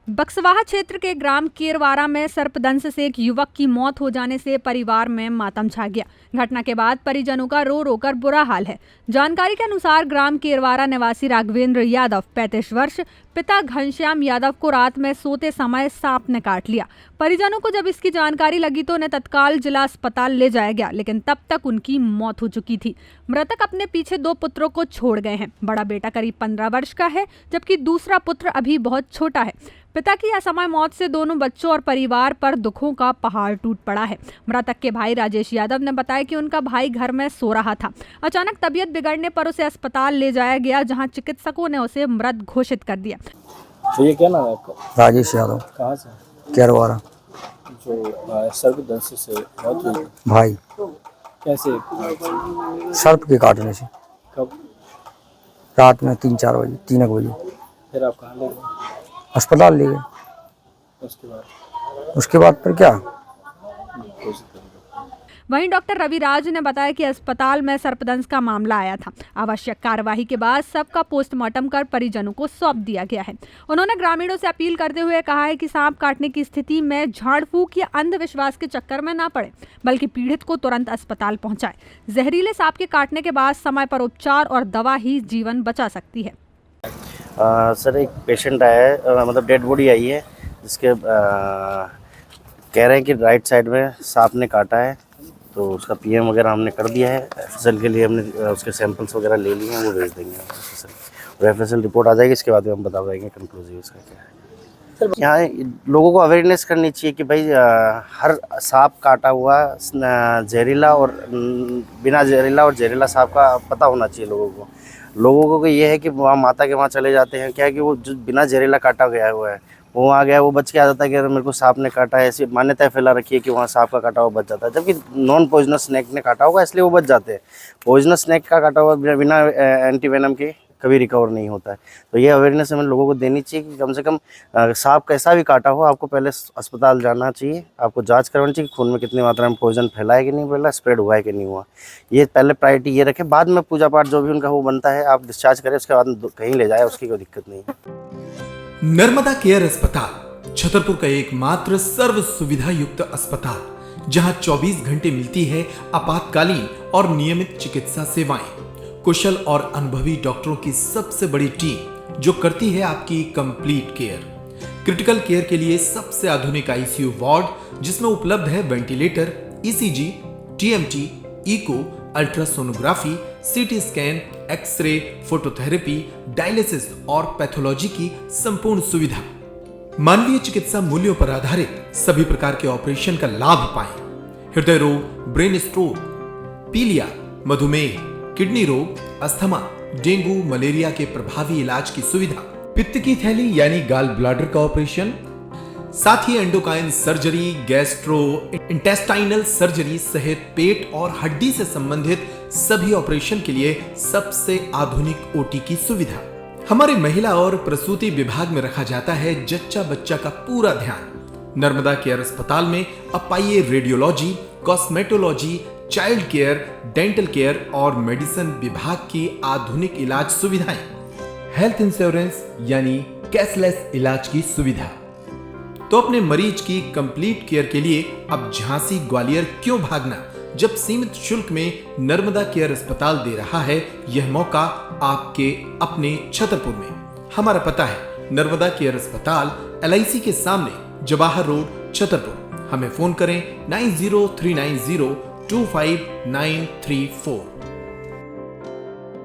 बक्सवाहा क्षेत्र के ग्राम केरवारा में सर्पदंश से एक युवक की मौत हो जाने से परिवार में मातम छा गया। घटना के बाद परिजनों का रो रो कर बुरा हाल है। जानकारी के अनुसार ग्राम केरवारा निवासी राघवेंद्र यादव 35 वर्ष पिता घनश्याम यादव को रात में सोते समय सांप ने काट लिया। परिजनों को जब इसकी जानकारी लगी तो उन्हें तत्काल जिला अस्पताल ले जाया गया, लेकिन तब तक उनकी मौत हो चुकी थी। मृतक अपने पीछे 2 पुत्रों को छोड़ गए हैं। बड़ा बेटा करीब 15 वर्ष का है, जबकि दूसरा पुत्र अभी बहुत छोटा है। पिता की असमय मौत से दोनों बच्चों और परिवार पर दुखों का पहाड़ टूट पड़ा है। मृतक के भाई राजेश यादव ने बताया कि उनका भाई घर में सो रहा था। अचानक तबीयत बिगड़ने पर उसे अस्पताल ले जाया गया, जहां चिकित्सकों ने उसे मृत घोषित कर दिया। तो ये क्या नाम है आपका? राजेश यादव। कहाँ से? केरवारा। जो सर्पदंश से मौत हुई भाई कैसे? सर्प के काटने से। कब? रात में 3-4 बजे, 3 बजे। फिर आप कहाँ ले गए? अस्पताल ले गए। उसके बाद फिर क्या? वहीं डॉक्टर रविराज ने बताया कि अस्पताल में सर्पदंश का मामला आया था। आवश्यक कार्यवाही के बाद सबका पोस्टमार्टम कर परिजनों को सौंप दिया गया है। उन्होंने ग्रामीणों से अपील करते हुए कहा है कि सांप काटने की स्थिति में झाड़ फूक या अंधविश्वास के चक्कर में ना पड़े, बल्कि पीड़ित को तुरंत अस्पताल पहुंचाए। जहरीले सांप के काटने के बाद समय पर उपचार और दवा ही जीवन बचा सकती है। सर, एक पेशेंट आया है, मतलब डेड बॉडी आई है, जिसके कह रहे हैं कि राइट साइड में सांप ने काटा है। तो उसका पीएम वगैरह हमने कर दिया है। एफएसएल के लिए हमने उसके सैंपल्स वगैरह ले लिए हैं, वो भेज देंगे और एफएसएल रिपोर्ट आ जाएगी। इसके बाद हम बता पाएंगे कंक्लूसिव उसका क्या है। यहाँ लोगों को अवेयरनेस करनी चाहिए कि भाई हर सांप काटा हुआ जहरीला और बिना जहरीला और जहरीला सांप का पता होना चाहिए लोगों को ये है कि वहाँ माता के वहाँ चले जाते हैं, क्या है कि वो जो बिना जहरीला काटा गया हुआ है वो वहाँ गया, वो बच के आ जाता है कि अगर मेरे को सांप ने काटा है, ऐसी मान्यताएं फैला रखी है कि वहाँ सांप का काटा हुआ बच जाता है, जबकि नॉन पॉइजनस स्नेक ने काटा होगा इसलिए वो बच जाते हैं। पॉइजनस स्नेक का काटा हुआ बिना एंटीवेनम के कभी रिकवर नहीं होता है। तो ये अवेयरनेस हमें लोगों को देनी चाहिए कि कम से कम सांप कैसा भी काटा हो, आपको पहले अस्पताल जाना चाहिए, आपको जांच करवानी चाहिए खून में कितनी मात्रा में पॉइजन फैला है कि नहीं फैला, स्प्रेड हुआ है कि नहीं हुआ। ये पहले प्रायोरिटी ये रखें, बाद में पूजा पाठ जो भी उनका वो बनता है आप डिस्चार्ज करें, उसके बाद कहीं ले जाए, उसकी कोई दिक्कत नहीं है। नर्मदा केयर अस्पताल छतरपुर का एकमात्र सर्व सुविधा युक्त अस्पताल, जहां 24 घंटे मिलती है आपातकालीन और नियमित चिकित्सा सेवाएं। कुशल और अनुभवी डॉक्टरों की सबसे बड़ी टीम जो करती है आपकी कंप्लीट केयर। क्रिटिकल केयर के लिए सबसे आधुनिक आईसीयू वार्ड, जिसमें उपलब्ध है ventilator, ECG, TMT, echo, ultrasonography, CT scan, X ray, phototherapy, dialysis और पैथोलॉजी की संपूर्ण सुविधा। मानवीय चिकित्सा मूल्यों पर आधारित सभी प्रकार के ऑपरेशन का लाभ पाएं। हृदय रोग, ब्रेन स्ट्रोक, पीलिया, मधुमेह, किडनी रोग, अस्थमा, डेंगू, मलेरिया के प्रभावी इलाज की सुविधा, पित्त की थैली यानी गाल ब्लैडर का ऑपरेशन, साथ ही endocrine surgery, gastrointestinal surgery सहित पेट और हड्डी से संबंधित सभी ऑपरेशन के लिए सबसे आधुनिक ओटी की सुविधा। हमारे महिला और प्रसूति विभाग में रखा जाता है जच्चा बच्चा का पूरा ध्यान। नर्मदा केयर अस्पताल में अब पाइए radiology, cosmetology, child care, dental care और मेडिसिन विभाग की आधुनिक इलाज सुविधाएं, हेल्थ इंश्योरेंस यानी कैशलेस इलाज की सुविधा। तो अपने मरीज की कंप्लीट केयर के लिए अब झांसी ग्वालियर क्यों भागना, जब सीमित शुल्क में नर्मदा केयर अस्पताल दे रहा है यह मौका आपके अपने छतरपुर में। हमारा पता है नर्मदा केयर अस्पताल LIC के सामने, जवाहर रोड, छतरपुर। हमें फोन करें 9039025934।